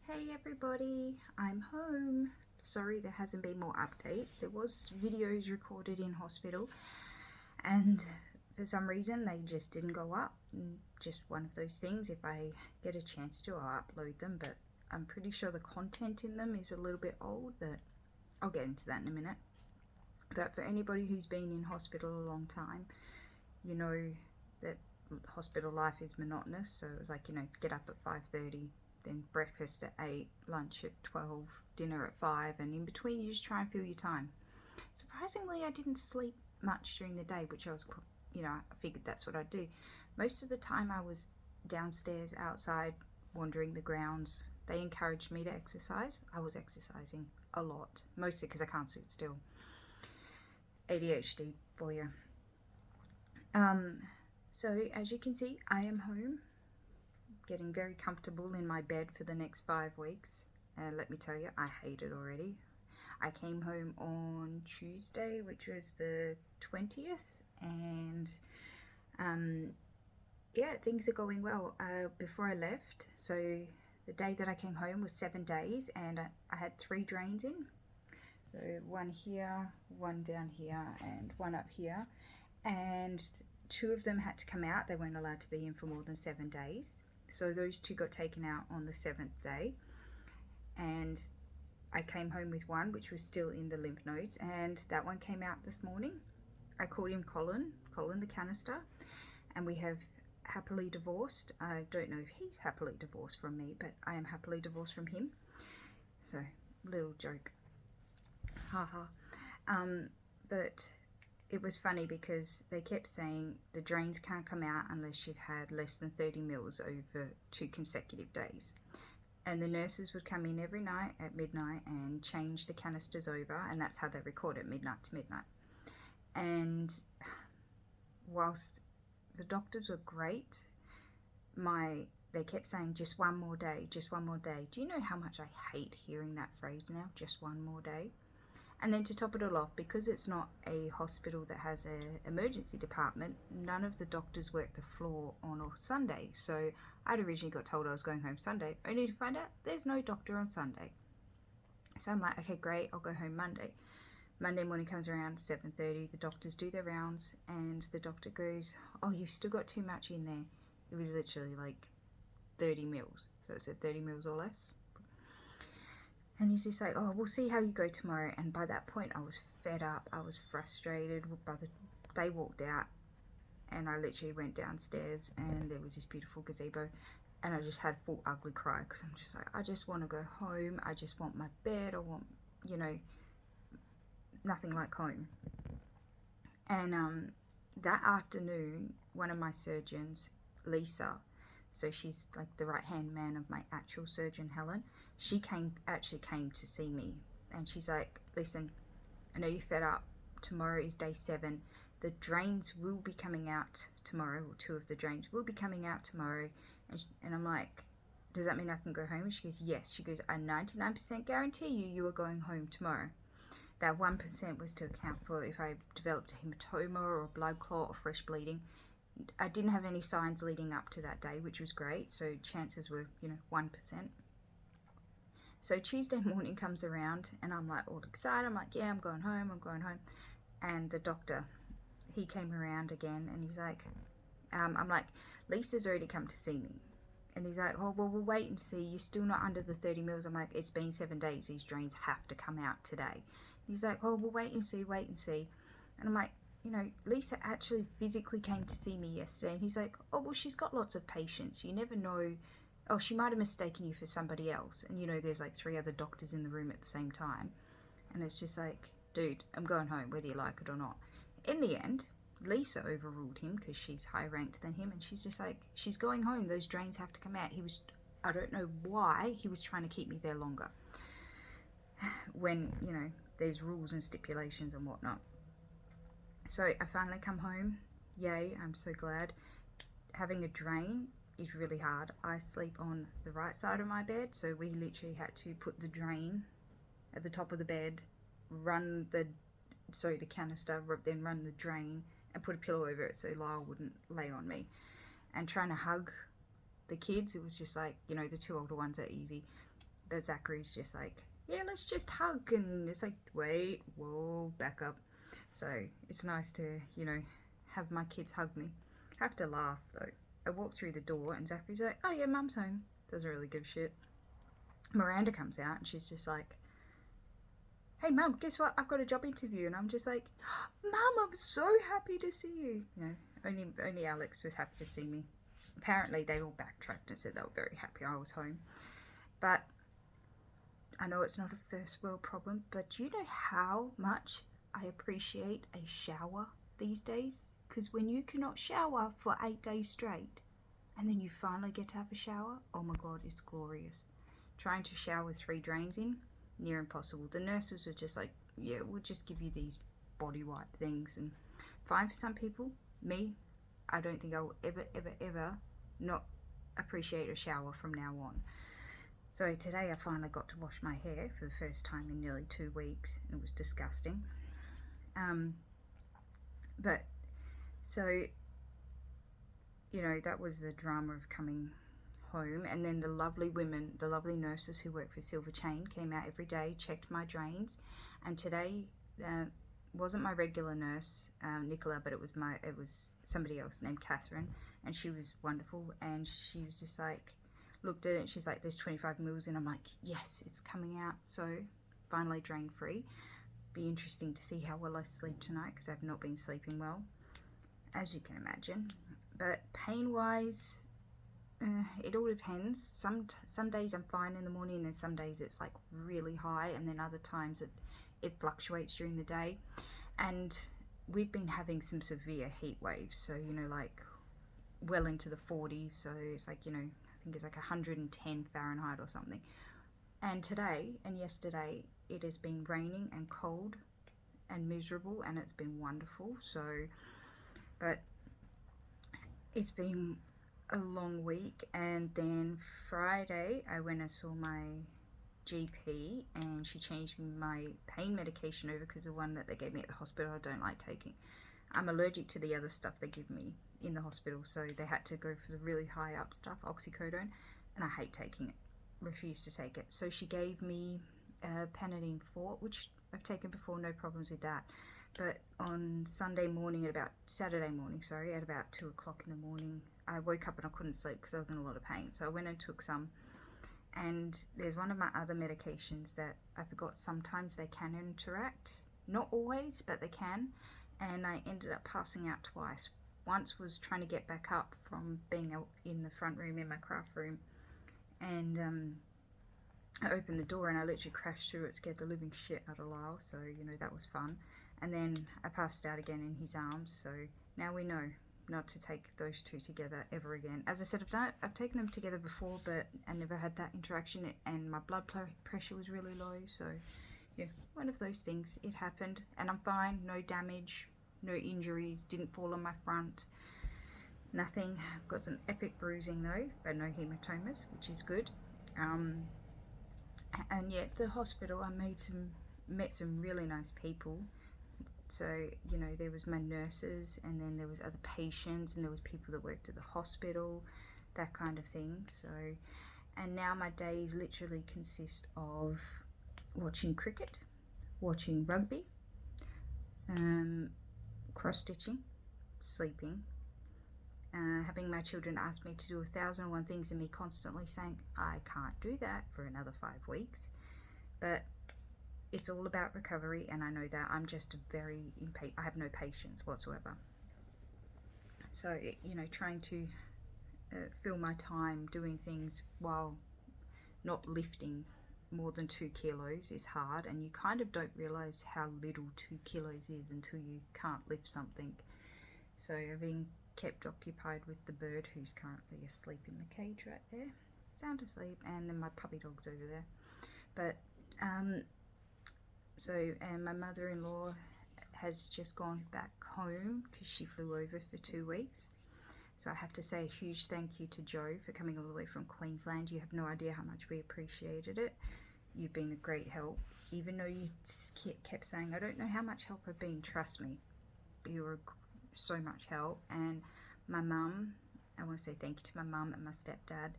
Hey everybody, I'm home. Sorry there hasn't been more updates. There was videos recorded in hospital and for some reason they just didn't go up. Just one of those things. If I get a chance to, I'll upload them, but I'm pretty sure the content in them is a little bit old, but I'll get into that in a minute. But for anybody who's been in hospital a long time, you know that hospital life is monotonous. So it was like, get up at 5:30, then breakfast at 8, lunch at 12, dinner at 5, and in between you just try and fill your time. Surprisingly, I didn't sleep much during the day, which I figured that's what I'd do. Most of the time I was downstairs outside wandering the grounds. They encouraged me to exercise. I was exercising a lot, mostly because I can't sit still. ADHD for you. So as you can see, I am home, getting very comfortable in my bed for the next 5 weeks. And let me tell you, I hate it already. I came home on Tuesday, which was the 20th, and yeah, things are going well. Before I left, so the day that I came home was 7 days, and I had 3 drains in. So one here, one down here, and one up here. And 2 of them had to come out. They weren't allowed to be in for more than 7 days. So those 2 got taken out on the 7th day. And I came home with one, which was still in the lymph nodes, and that one came out this morning. I called him Colin the canister, and we have happily divorced. I don't know if he's happily divorced from me, but I am happily divorced from him. So, little joke. Haha. But it was funny because they kept saying the drains can't come out unless you've had less than 30 mils over 2 consecutive days. And the nurses would come in every night at midnight and change the canisters over, and that's how they record it, midnight to midnight. And whilst the doctors were great, they kept saying just one more day, just one more day. Do you know how much I hate hearing that phrase now, just one more day? And then to top it all off, because it's not a hospital that has an emergency department, none of the doctors work the floor on a Sunday. So I'd originally got told I was going home Sunday, only to find out there's no doctor on Sunday. So I'm like, okay, great, I'll go home Monday. Monday morning comes around, 7:30, the doctors do their rounds, and the doctor goes, oh, you've still got too much in there. It was literally like 30 mils. So it said 30 mils or less. And he's just like, oh, we'll see how you go tomorrow. And by that point, I was fed up. I was frustrated. They walked out, and I literally went downstairs, and there was this beautiful gazebo. And I just had full ugly cry because I'm just like, I just want to go home. I just want my bed. I want, nothing like home. And that afternoon, one of my surgeons, Lisa, so she's like the right-hand man of my actual surgeon, Helen, she actually came to see me. And she's like, listen, I know you're fed up. Tomorrow is day 7. The drains will be coming out tomorrow, or 2 of the drains will be coming out tomorrow. And I'm like, does that mean I can go home? And she goes, yes. She goes, I 99% guarantee you are going home tomorrow. That 1% was to account for if I developed a hematoma or a blood clot or fresh bleeding. I didn't have any signs leading up to that day, which was great. So chances were, 1%. So Tuesday morning comes around, and I'm like all excited. I'm like, yeah, I'm going home. And the doctor, he came around again, and he's like, I'm like, Lisa's already come to see me. And he's like, oh, well, we'll wait and see. You're still not under the 30 mils. I'm like, it's been 7 days. These drains have to come out today. He's like, oh, we'll wait and see. And I'm like, Lisa actually physically came to see me yesterday. And he's like, oh, well, she's got lots of patients. You never know. Oh, she might have mistaken you for somebody else. And, there's like 3 other doctors in the room at the same time. And it's just like, dude, I'm going home, whether you like it or not. In the end, Lisa overruled him because she's higher ranked than him. And she's just like, she's going home. Those drains have to come out. I don't know why he was trying to keep me there longer. When, there's rules and stipulations and whatnot. So I finally come home. Yay, I'm so glad. Having a drain is really hard. I sleep on the right side of my bed, so we literally had to put the drain at the top of the bed, run the canister, then run the drain, and put a pillow over it so Lyle wouldn't lay on me. And trying to hug the kids, it was just like, the 2 older ones are easy. But Zachary's just like, yeah, let's just hug. And it's like, wait, whoa, back up. So it's nice to, you know, have my kids hug me. I have to laugh though. I walk through the door and Zachary's like, oh yeah, mum's home. Doesn't really give a shit. Miranda comes out and she's just like, hey mum, guess what? I've got a job interview. And I'm just like, mum, I'm so happy to see you. You know, only Alex was happy to see me. Apparently they all backtracked and said they were very happy I was home. But I know it's not a first world problem, but do you know how much I appreciate a shower these days? Because when you cannot shower for 8 days straight and then you finally get to have a shower, oh my god, it's glorious. Trying to shower with 3 drains in, near impossible. The nurses were just like, yeah, we'll just give you these body wipe things, and fine for some people. Me, I don't think I will ever not appreciate a shower from now on. So today I finally got to wash my hair for the first time in nearly 2 weeks. It was disgusting. But so, you know, that was the drama of coming home. And then the lovely women, the lovely nurses who work for Silver Chain came out every day, checked my drains. And today wasn't my regular nurse, Nicola, but it was somebody else named Catherine, and she was wonderful. And she was just like, looked at it and she's like, there's 25 mils, and I'm like, yes, it's coming out. So finally drain free. Be interesting to see how well I sleep tonight, because I've not been sleeping well, as you can imagine. But pain wise, it all depends. Some days I'm fine in the morning, and then some days it's like really high, and then other times it fluctuates during the day. And we've been having some severe heat waves, so you know, like well into the 40s. So it's like, you know, I think it's like 110 Fahrenheit or something. And today and yesterday it has been raining and cold and miserable, and it's been wonderful. So, but it's been a long week. And then Friday I went and saw my GP, and she changed my pain medication over, because the one that they gave me at the hospital I don't like taking. I'm allergic to the other stuff they give me in the hospital, so they had to go for the really high up stuff, oxycodone, and I hate taking it, refuse to take it. So she gave me Panadeine Forte, which I've taken before, no problems with that. But on Saturday morning at about 2 o'clock in the morning, I woke up and I couldn't sleep because I was in a lot of pain. So I went and took some, and there's one of my other medications that I forgot sometimes they can interact, not always, but they can. And I ended up passing out twice. Once was trying to get back up from being in the front room in my craft room, and I opened the door and I literally crashed through it, scared the living shit out of Lyle, so you know, that was fun. And then I passed out again in his arms, so now we know not to take those two together ever again. As I said, I've taken them together before, but I never had that interaction, and my blood pressure was really low, so yeah, one of those things. It happened, and I'm fine, no damage, no injuries, didn't fall on my front, nothing. I've got some epic bruising though, but no hematomas, which is good. And yet the hospital, I met some really nice people. So, you know, there was my nurses, and then there was other patients, and there was people that worked at the hospital, that kind of thing. So, and now my days literally consist of watching cricket, watching rugby, cross-stitching, sleeping, having my children ask me to do 1,001 things, and me constantly saying, I can't do that for another 5 weeks. But it's all about recovery, and I know that. I'm just very impatient. I have no patience whatsoever. So, you know, trying to fill my time doing things while not lifting more than 2 kilos is hard, and you kind of don't realize how little 2 kilos is until you can't lift something. So I've been kept occupied with the bird, who's currently asleep in the cage right there, sound asleep, and then my puppy dog's over there. But and my mother-in-law has just gone back home because she flew over for 2 weeks. So I have to say a huge thank you to Joe for coming all the way from Queensland. You have no idea how much we appreciated it. You've been a great help. Even though you kept saying, I don't know how much help I've been, trust me, you were so much help. And my mum, I want to say thank you to my mum and my stepdad.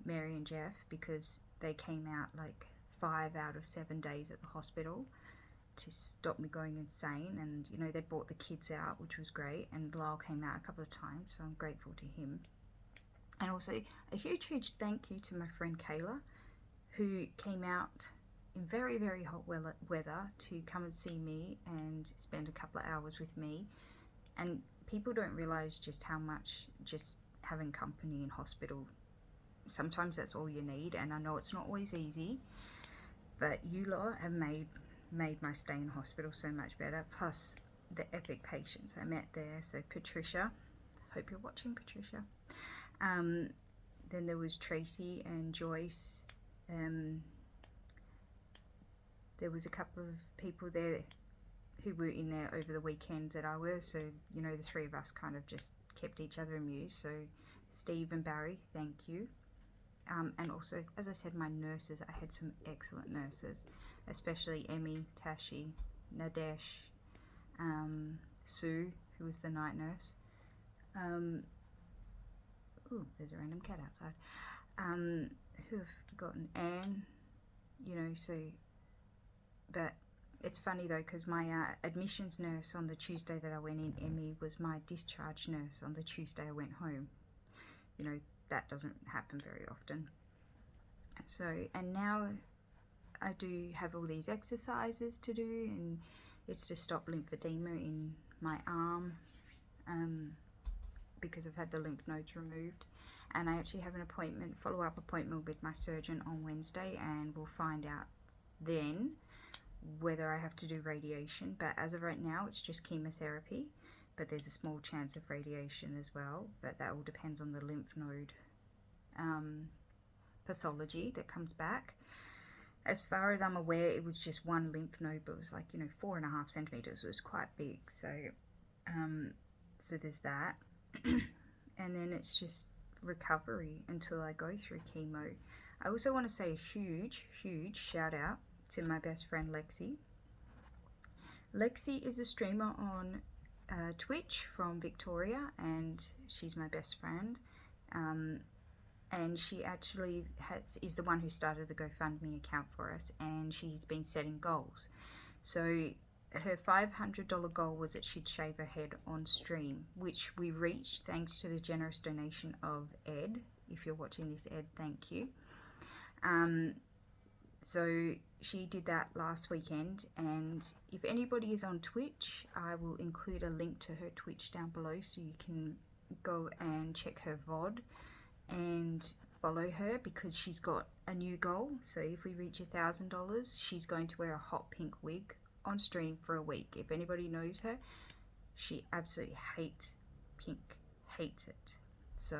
Mary and Jeff, because they came out like 5 out of 7 days at the hospital to stop me going insane. And you know, they brought the kids out, which was great, and Lyle came out a couple of times, so I'm grateful to him. And also a huge thank you to my friend Kayla, who came out in very hot weather to come and see me and spend a couple of hours with me. And people don't realize just how much just having company in hospital, sometimes that's all you need. And I know it's not always easy, but you lot have made my stay in hospital so much better, plus the epic patients I met there. So Patricia, hope you're watching, Patricia. Then there was Tracy and Joyce. There was a couple of people there who were in there over the weekend that I was, so you know, the three of us kind of just kept each other amused. So Steve and Barry, thank you. And also, as I said, my nurses, I had some excellent nurses, especially Emmy, Tashi, Nadesh, Sue, who was the night nurse. Ooh, there's a random cat outside. Who have forgotten? Anne, you know, so, but it's funny though, because my admissions nurse on the Tuesday that I went in, Emmy, was my discharge nurse on the Tuesday I went home. You know, that doesn't happen very often. So, and now I do have all these exercises to do, and it's to stop lymphedema in my arm, because I've had the lymph nodes removed. And I actually have an appointment, follow-up appointment with my surgeon on Wednesday, and we'll find out then whether I have to do radiation. But as of right now, it's just chemotherapy, but there's a small chance of radiation as well, but that all depends on the lymph node pathology that comes back. As far as I'm aware, it was just one lymph node, but it was like, you know, 4.5 centimeters. It was quite big. So so there's that. And then it's just recovery until I go through chemo. I also want to say a huge shout out to my best friend Lexi. Lexi is a streamer on Twitch from Victoria, and she's my best friend. And she actually is the one who started the GoFundMe account for us, and she's been setting goals. So her $500 goal was that she'd shave her head on stream, which we reached thanks to the generous donation of Ed. If you're watching this, Ed, thank you. So she did that last weekend, and if anybody is on Twitch, I will include a link to her Twitch down below, so you can go and check her VOD and follow her, because she's got a new goal. So if we reach $1,000, she's going to wear a hot pink wig on stream for a week. If anybody knows her, she absolutely hates pink, hates it. So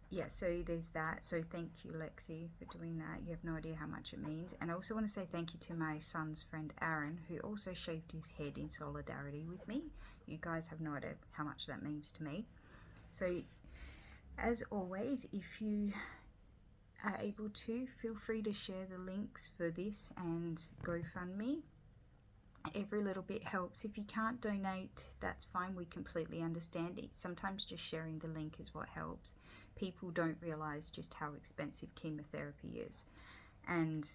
yeah, so there's that. So thank you, Lexi, for doing that. You have no idea how much it means. And I also want to say thank you to my son's friend Aaron, who also shaved his head in solidarity with me. You guys have no idea how much that means to me. So as always, if you are able to, feel free to share the links for this and GoFundMe. Every little bit helps. If you can't donate, that's fine. We completely understand it. Sometimes just sharing the link is what helps. People don't realize just how expensive chemotherapy is, and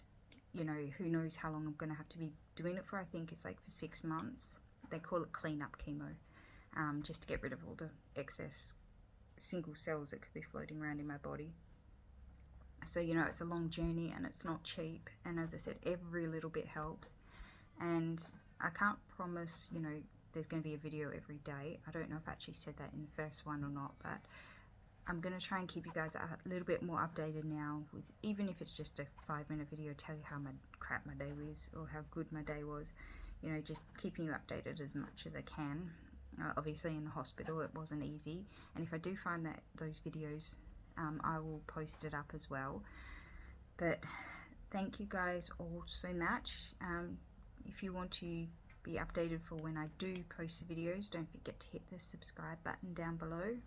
you know, who knows how long I'm going to have to be doing it for. I think it's like for 6 months. They call it clean-up chemo, just to get rid of all the excess single cells that could be floating around in my body. So you know, it's a long journey and it's not cheap, and as I said, every little bit helps. And I can't promise, you know, there's going to be a video every day. I don't know if I actually said that in the first one or not, but I'm going to try and keep you guys a little bit more updated now, with even if it's just a 5-minute video, tell you how crap my day was or how good my day was. You know, just keeping you updated as much as I can. Obviously in the hospital it wasn't easy, and if I do find that those videos, I will post it up as well. But thank you guys all so much. If you want to be updated for when I do post the videos, don't forget to hit the subscribe button down below.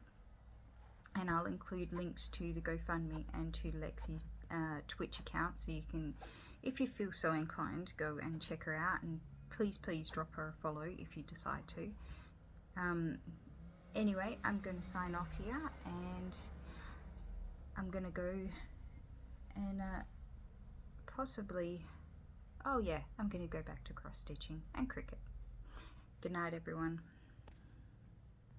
And I'll include links to the GoFundMe and to Lexi's Twitch account, so you can, if you feel so inclined, go and check her out. And please drop her a follow if you decide to. Anyway, I'm going to sign off here, and I'm gonna go and possibly, oh yeah, I'm gonna go back to cross stitching and Cricut. Good night everyone.